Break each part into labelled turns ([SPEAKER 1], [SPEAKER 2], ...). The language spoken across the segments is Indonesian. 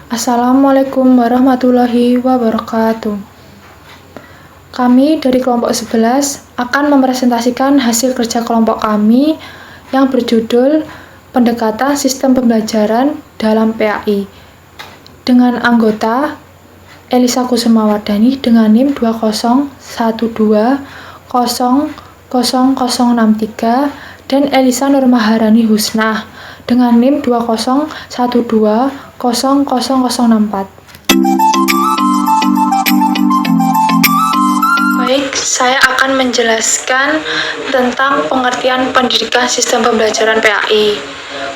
[SPEAKER 1] Assalamualaikum warahmatullahi wabarakatuh. Kami dari kelompok 11 akan mempresentasikan hasil kerja kelompok kami yang berjudul Pendekatan Sistem Pembelajaran dalam PAI dengan anggota Elisa Kusumawardani dengan NIM 201200063 dan Elisa Nurmaharani Husnah dengan NIM 201200064. Baik, saya akan menjelaskan tentang pengertian pendidikan sistem pembelajaran PAI.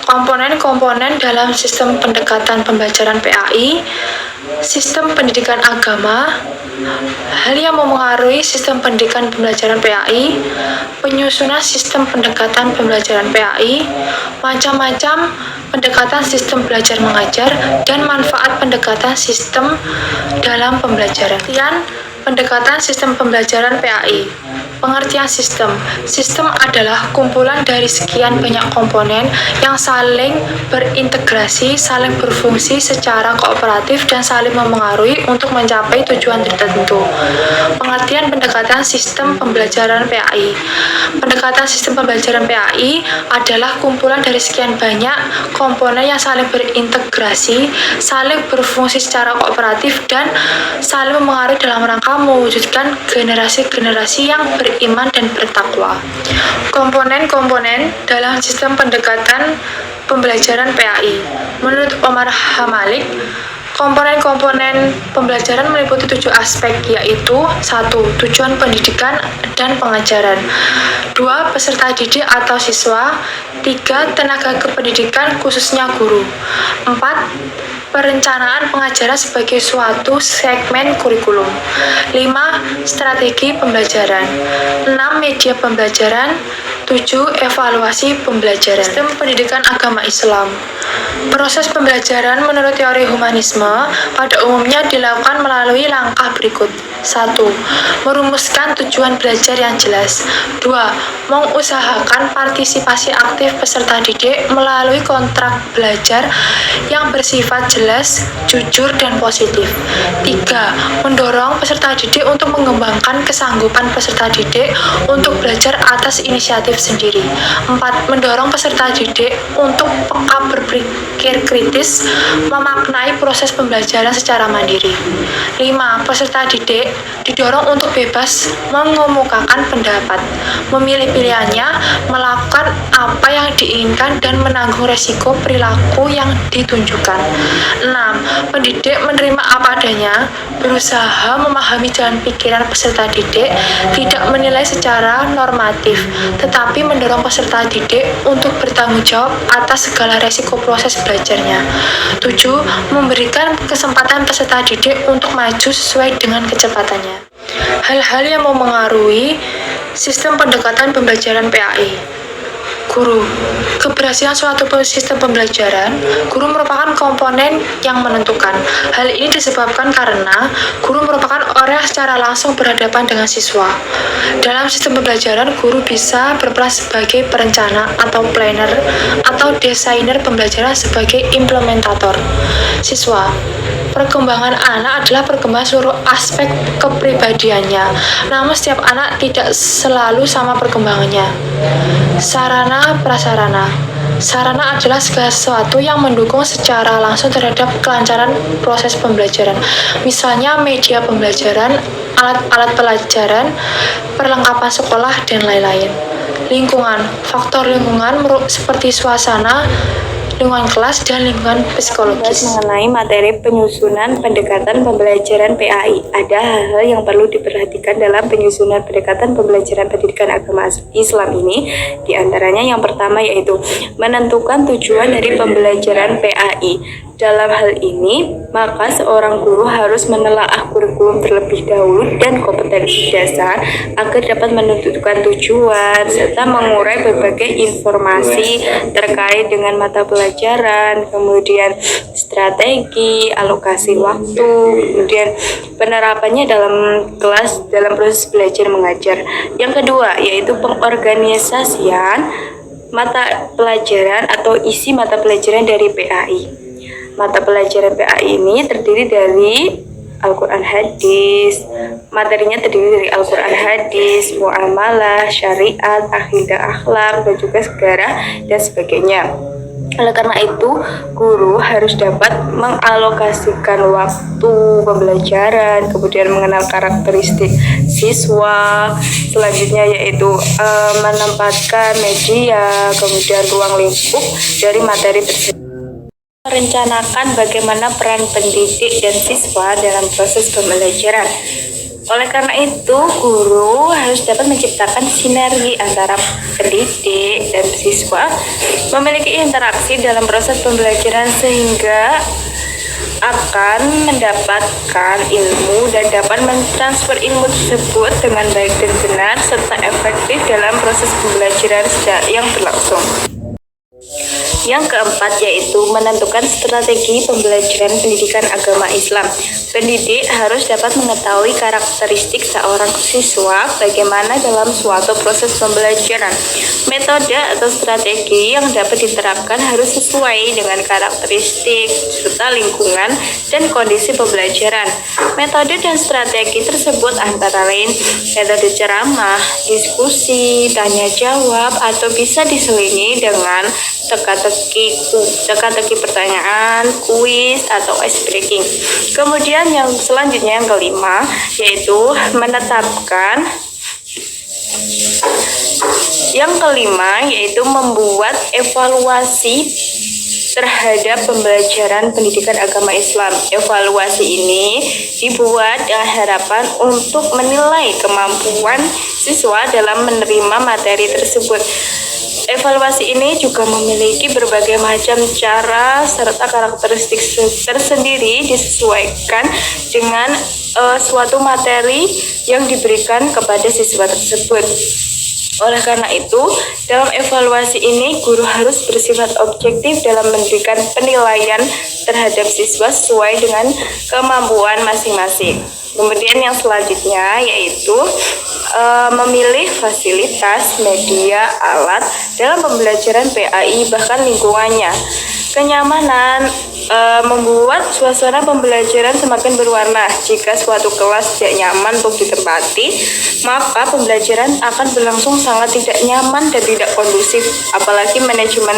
[SPEAKER 1] Komponen-komponen dalam sistem pendekatan pembelajaran PAI, sistem pendidikan agama, hal yang memengaruhi sistem pendidikan pembelajaran PAI, penyusunan sistem pendekatan pembelajaran PAI, macam-macam pendekatan sistem belajar mengajar, dan manfaat pendekatan sistem dalam pembelajaran. Pendekatan sistem pembelajaran PAI. Pengertian sistem. Sistem adalah kumpulan dari sekian banyak komponen yang saling berintegrasi, saling berfungsi secara kooperatif, dan saling memengaruhi untuk mencapai tujuan tertentu. Pengertian pendekatan sistem pembelajaran PAI. Pendekatan sistem pembelajaran PAI adalah kumpulan dari sekian banyak komponen yang saling berintegrasi, saling berfungsi secara kooperatif, dan saling memengaruhi dalam rangka mewujudkan generasi-generasi yang beriman dan bertakwa. Komponen-komponen dalam sistem pendekatan pembelajaran PAI. Menurut Omar Hamalik, komponen-komponen pembelajaran meliputi 7 aspek, yaitu 1. Tujuan pendidikan dan pengajaran, 2. Peserta didik atau siswa, 3. Tenaga kependidikan khususnya guru, 4. Perencanaan pengajaran sebagai suatu segmen kurikulum, 5. Strategi pembelajaran, 6. Media pembelajaran, 7. Evaluasi pembelajaran. Sistem pendidikan agama Islam. Proses pembelajaran menurut teori humanisme pada umumnya dilakukan melalui langkah berikut. 1. Merumuskan tujuan belajar yang jelas. 2. Mengusahakan partisipasi aktif peserta didik melalui kontrak belajar yang bersifat jelas, jujur, dan positif. 3. Mendorong peserta didik untuk mengembangkan kesanggupan peserta didik untuk belajar atas inisiatif sendiri. 4. Mendorong peserta didik untuk peka berpikir kritis, memaknai proses pembelajaran secara mandiri. 5. Peserta didik didorong untuk bebas mengemukakan pendapat, memilih pilihannya, melakukan apa yang diinginkan, dan menanggung resiko perilaku yang ditunjukkan. 6. Pendidik menerima apa adanya, berusaha memahami jalan pikiran peserta didik, tidak menilai secara normatif, tetapi mendorong peserta didik untuk bertanggung jawab atas segala resiko proses belajarnya. 7. Memberikan kesempatan peserta didik untuk maju sesuai dengan kecepatannya. Hal-hal yang memengaruhi sistem pendekatan pembelajaran PAI. Guru. Keberhasilan suatu sistem pembelajaran, guru merupakan komponen yang menentukan. Hal ini disebabkan karena guru merupakan orang yang secara langsung berhadapan dengan siswa. Dalam sistem pembelajaran, guru bisa berperan sebagai perencana atau planner atau desainer pembelajaran sebagai implementator. Siswa. Perkembangan anak adalah perkembangan seluruh aspek kepribadiannya, namun setiap anak tidak selalu sama perkembangannya. Sarana prasarana. Sarana adalah segala sesuatu yang mendukung secara langsung terhadap kelancaran proses pembelajaran. Misalnya media pembelajaran, alat-alat pelajaran, perlengkapan sekolah, dan lain-lain. Lingkungan. Faktor lingkungan seperti suasana, lingkungan kelas, dan lingkungan psikologis.
[SPEAKER 2] Mengenai materi penyusunan pendekatan pembelajaran PAI, ada hal-hal yang perlu diperhatikan dalam penyusunan pendekatan pembelajaran pendidikan agama Islam ini. Di antaranya yang pertama yaitu menentukan tujuan dari pembelajaran PAI. Dalam hal ini, maka seorang guru harus menelaah kurikulum terlebih dahulu dan kompetensi dasar agar dapat menentukan tujuan serta mengurai berbagai informasi terkait dengan mata pelajaran, kemudian strategi, alokasi waktu, kemudian penerapannya dalam kelas dalam proses belajar mengajar. Yang kedua yaitu pengorganisasian mata pelajaran atau isi mata pelajaran dari PAI. Mata pelajaran PAI ini terdiri dari Al-Quran Hadis. Materinya terdiri dari Al-Quran Hadis, muamalah, syariat, akidah, akhlak, dan juga sejarah dan sebagainya. Oleh karena itu, guru harus dapat mengalokasikan waktu pembelajaran, kemudian mengenal karakteristik siswa, selanjutnya yaitu menempatkan media, kemudian ruang lingkup dari materi tersebut. Merencanakan bagaimana peran pendidik dan siswa dalam proses pembelajaran. Oleh karena itu, guru harus dapat menciptakan sinergi antara pendidik dan siswa, memiliki interaksi dalam proses pembelajaran sehingga akan mendapatkan ilmu dan dapat mentransfer ilmu tersebut dengan baik dan benar serta efektif dalam proses pembelajaran yang berlangsung. Yang keempat yaitu menentukan strategi pembelajaran pendidikan agama Islam. Pendidik harus dapat mengetahui karakteristik seorang siswa bagaimana dalam suatu proses pembelajaran. Metode atau strategi yang dapat diterapkan harus sesuai dengan karakteristik serta lingkungan dan kondisi pembelajaran. Metode dan strategi tersebut antara lain metode ceramah, diskusi, tanya jawab, atau bisa diselingi dengan teka-teki pertanyaan, kuis, atau ice breaking. Kemudian yang selanjutnya yang kelima yaitu membuat evaluasi terhadap pembelajaran pendidikan agama Islam. Evaluasi ini dibuat dengan harapan untuk menilai kemampuan siswa dalam menerima materi tersebut. Evaluasi ini juga memiliki berbagai macam cara serta karakteristik tersendiri disesuaikan dengan suatu materi yang diberikan kepada siswa tersebut. Oleh karena itu, dalam evaluasi ini guru harus bersifat objektif dalam memberikan penilaian terhadap siswa sesuai dengan kemampuan masing-masing. Kemudian yang selanjutnya yaitu memilih fasilitas, media, alat dalam pembelajaran PAI bahkan lingkungannya. Kenyamanan membuat suasana pembelajaran semakin berwarna. Jika suatu kelas tidak nyaman untuk ditempati, maka pembelajaran akan berlangsung sangat tidak nyaman dan tidak kondusif. Apalagi manajemen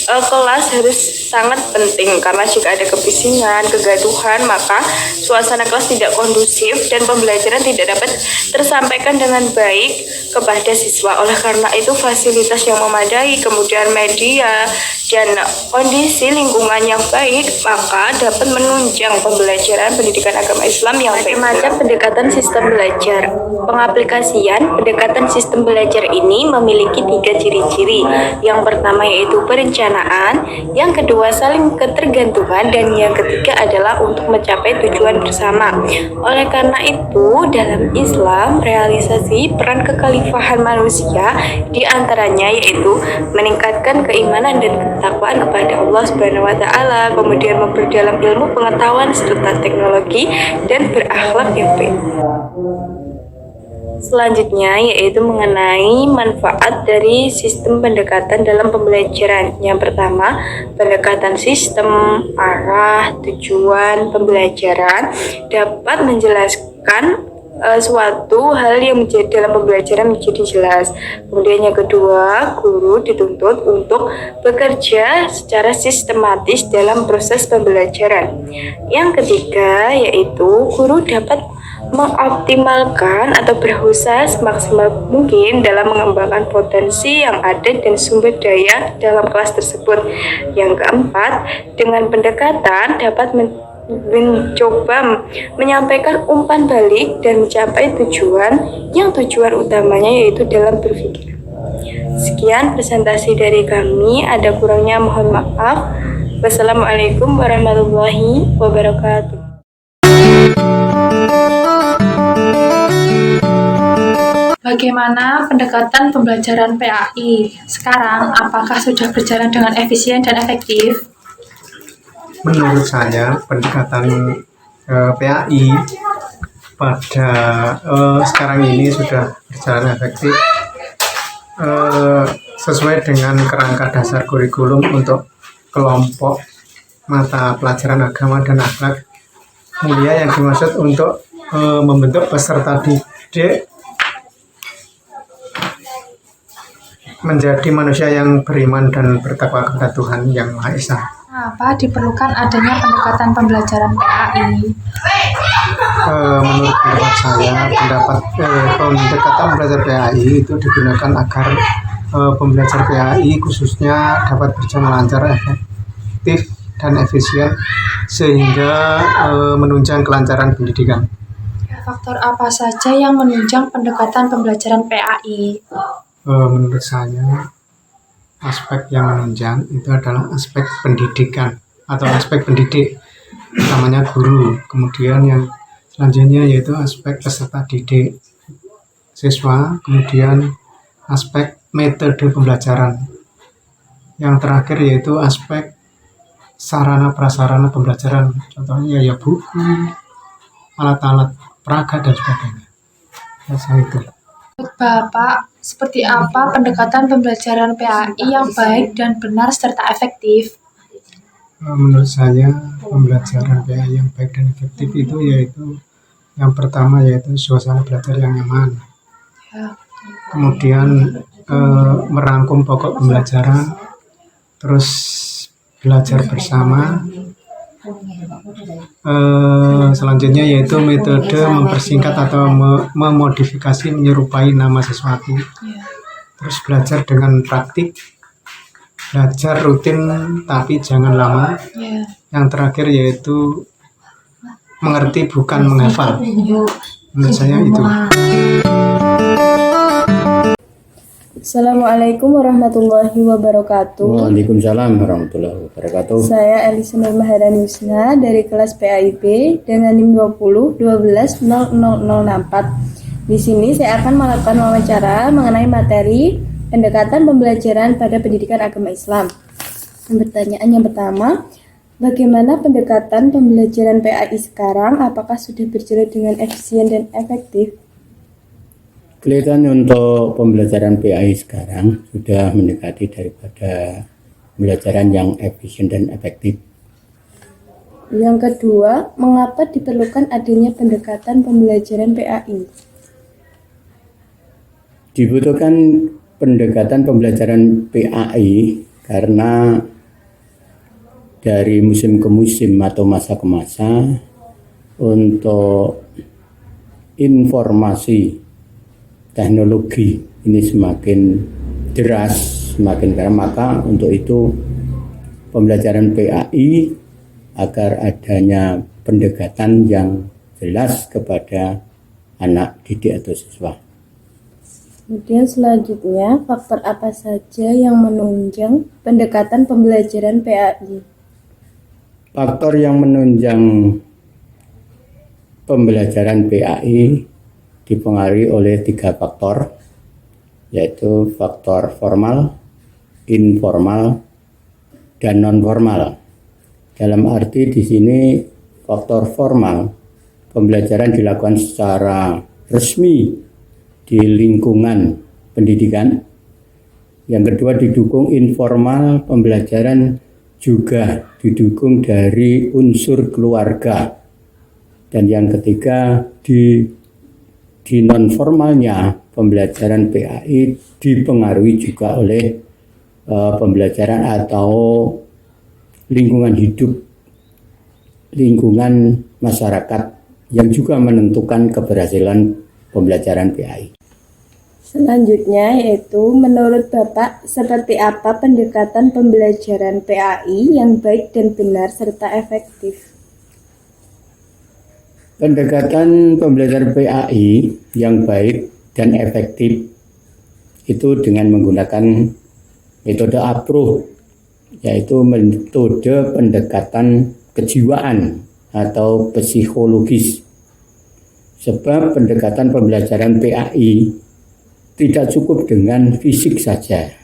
[SPEAKER 2] kelas harus sangat penting karena jika ada kebisingan, kegaduhan, maka suasana kelas tidak kondusif dan pembelajaran tidak dapat tersampaikan dengan baik kepada siswa. Oleh karena itu, fasilitas yang memadai, kemudian media dan kondisi lingkungan yang baik, maka dapat menunjang pembelajaran pendidikan agama Islam yang baik. Macam pendekatan sistem belajar. Pengaplikasian pendekatan sistem belajar ini memiliki 3 ciri-ciri. Yang pertama yaitu perencanaan, yang kedua saling ketergantungan, dan yang ketiga adalah untuk mencapai tujuan bersama. Oleh karena itu, dalam Islam, realisasi peran kekhalifahan manusia diantaranya yaitu meningkatkan keimanan dan ketakwaan kepada Allah Subhanahu wa taala, kemudian memperdalam ilmu pengetahuan serta teknologi dan berakhlak yang baik. Selanjutnya yaitu mengenai manfaat dari sistem pendekatan dalam pembelajaran. Yang pertama, pendekatan sistem, arah, tujuan pembelajaran dapat menjelaskan suatu hal yang menjadi dalam pembelajaran menjadi jelas. Kemudian yang kedua, guru dituntut untuk bekerja secara sistematis dalam proses pembelajaran. Yang ketiga yaitu guru dapat mengoptimalkan atau berusaha semaksimal mungkin dalam mengembangkan potensi yang ada dan sumber daya dalam kelas tersebut. Yang keempat, dengan pendekatan dapat mencoba menyampaikan umpan balik dan mencapai tujuan utamanya yaitu dalam berpikir. Sekian presentasi dari kami, ada kurangnya mohon maaf. Wassalamualaikum warahmatullahi wabarakatuh.
[SPEAKER 1] Bagaimana pendekatan pembelajaran PAI sekarang? Apakah sudah berjalan dengan efisien dan efektif?
[SPEAKER 3] Menurut saya, pendekatan PAI pada sekarang ini sudah berjalan efektif sesuai dengan kerangka dasar kurikulum untuk kelompok mata pelajaran agama dan akhlak mulia yang dimaksud untuk membentuk peserta didik menjadi manusia yang beriman dan bertakwa kepada Tuhan Yang Maha Esa.
[SPEAKER 1] Kenapa diperlukan adanya pendekatan pembelajaran PAI?
[SPEAKER 3] Menurut pendapat saya, pendekatan belajar PAI itu digunakan agar pembelajar PAI khususnya dapat berjalan lancar, efektif, dan efisien sehingga menunjang kelancaran pendidikan.
[SPEAKER 1] Faktor apa saja yang menunjang pendekatan pembelajaran PAI?
[SPEAKER 3] Menurut saya, aspek yang menunjang itu adalah aspek pendidikan atau aspek pendidik, namanya guru. Kemudian yang selanjutnya yaitu aspek peserta didik, siswa. Kemudian aspek metode pembelajaran. Yang terakhir yaitu aspek sarana prasarana pembelajaran, contohnya ya buku, alat-alat peraga dan sebagainya. Saya itu.
[SPEAKER 1] Menurut Bapak, seperti apa pendekatan pembelajaran PAI yang baik dan benar serta efektif?
[SPEAKER 3] Menurut saya pembelajaran PAI yang baik dan efektif itu yaitu yang pertama yaitu suasana belajar yang nyaman. Kemudian merangkum pokok pembelajaran, terus belajar bersama. Selanjutnya yaitu metode mempersingkat atau memodifikasi menyerupai nama sesuatu. Terus belajar dengan praktik, belajar rutin tapi jangan lama. Yang terakhir yaitu mengerti bukan menghafal. Menurut saya itu.
[SPEAKER 2] Assalamualaikum warahmatullahi wabarakatuh.
[SPEAKER 4] Waalaikumsalam warahmatullahi wabarakatuh.
[SPEAKER 2] Saya Elisa Nur Maharani Husna dari kelas PAIB dengan NIM 20 Di sini saya akan melakukan wawancara mengenai materi pendekatan pembelajaran pada pendidikan agama Islam. Pertanyaan yang pertama, bagaimana pendekatan pembelajaran PAI sekarang? Apakah sudah berjalan dengan efisien dan efektif?
[SPEAKER 4] Kelihatannya untuk pembelajaran PAI sekarang sudah mendekati daripada pembelajaran yang efisien dan efektif.
[SPEAKER 2] Yang kedua, mengapa diperlukan adanya pendekatan pembelajaran PAI?
[SPEAKER 4] Dibutuhkan pendekatan pembelajaran PAI karena dari musim ke musim atau masa ke masa untuk informasi teknologi ini semakin deras, semakin karena maka untuk itu pembelajaran PAI agar adanya pendekatan yang jelas kepada anak didik atau siswa.
[SPEAKER 2] Kemudian selanjutnya, faktor apa saja yang menunjang pendekatan pembelajaran PAI?
[SPEAKER 4] Faktor yang menunjang pembelajaran PAI dipengaruhi oleh 3 faktor, yaitu faktor formal, informal, dan non-formal. Dalam arti di sini faktor formal, pembelajaran dilakukan secara resmi di lingkungan pendidikan. Yang kedua didukung informal, pembelajaran juga didukung dari unsur keluarga. Dan yang ketiga di non-formalnya pembelajaran PAI dipengaruhi juga oleh pembelajaran atau lingkungan hidup, lingkungan masyarakat yang juga menentukan keberhasilan pembelajaran PAI.
[SPEAKER 2] Selanjutnya yaitu menurut Bapak seperti apa pendekatan pembelajaran PAI yang baik dan benar serta efektif?
[SPEAKER 4] Pendekatan pembelajaran PAI yang baik dan efektif itu dengan menggunakan metode APRO, yaitu metode pendekatan kejiwaan atau psikologis. Sebab pendekatan pembelajaran PAI tidak cukup dengan fisik saja.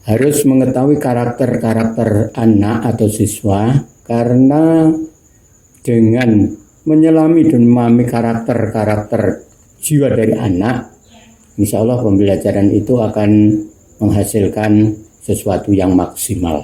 [SPEAKER 4] Harus mengetahui karakter-karakter anak atau siswa, karena dengan menyelami dan memahami karakter-karakter jiwa dari anak, insya Allah pembelajaran itu akan menghasilkan sesuatu yang maksimal.